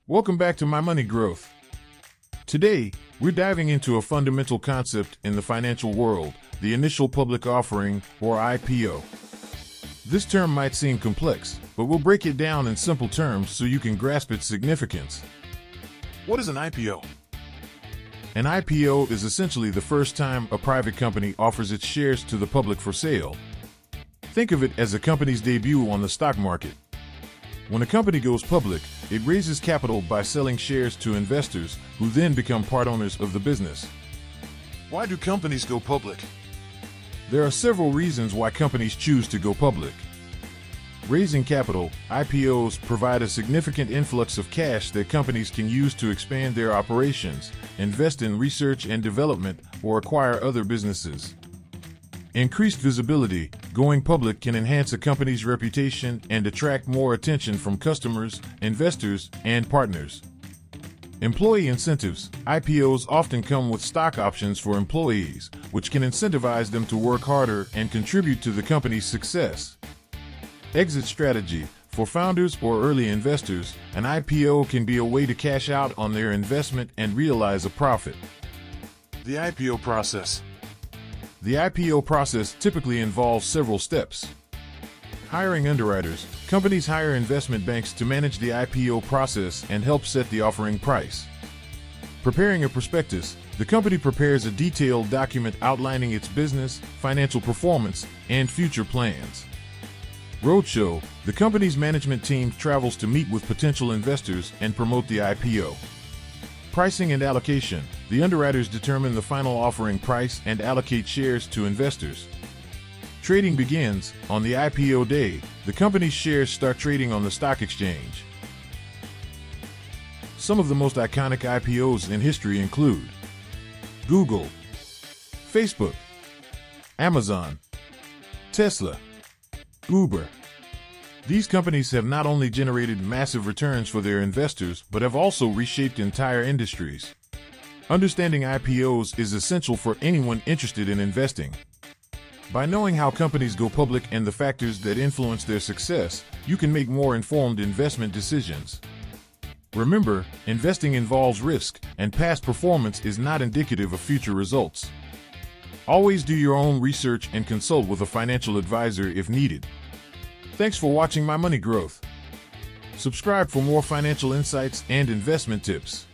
Welcome back to My Money Growth. Today, we're diving into a fundamental concept in the financial world, the initial public offering, or IPO. This term might seem complex, but we'll break it down in simple terms so you can grasp its significance. What is an IPO? An IPO is essentially the first time a private company offers its shares to the public for sale. Think of it as a company's debut on the stock market. When a company goes public, it raises capital by selling shares to investors who then become part owners of the business. Why do companies go public? There are several reasons why companies choose to go public. Raising capital, IPOs provide a significant influx of cash that companies can use to expand their operations, invest in research and development, or acquire other businesses. Increased visibility, going public can enhance a company's reputation and attract more attention from customers, investors, and partners. Employee incentives, IPOs often come with stock options for employees, which can incentivize them to work harder and contribute to the company's success. Exit strategy, for founders or early investors, an IPO can be a way to cash out on their investment and realize a profit. The IPO process. The IPO process typically involves several steps. Hiring underwriters. Companies hire investment banks to manage the IPO process and help set the offering price. Preparing a prospectus. The company prepares a detailed document outlining its business, financial performance, and future plans. Roadshow. The company's management team travels to meet with potential investors and promote the IPO. Pricing and allocation. The underwriters determine the final offering price and allocate shares to investors. Trading begins. On the IPO day, the company's shares start trading on the stock exchange. Some of the most iconic IPOs in history include Google, Facebook, Amazon, Tesla, Uber. These companies have not only generated massive returns for their investors, but have also reshaped entire industries. Understanding IPOs is essential for anyone interested in investing. By knowing how companies go public and the factors that influence their success, you can make more informed investment decisions. Remember, investing involves risk, and past performance is not indicative of future results. Always do your own research and consult with a financial advisor if needed. Thanks for watching My Money Growth. Subscribe for more financial insights and investment tips.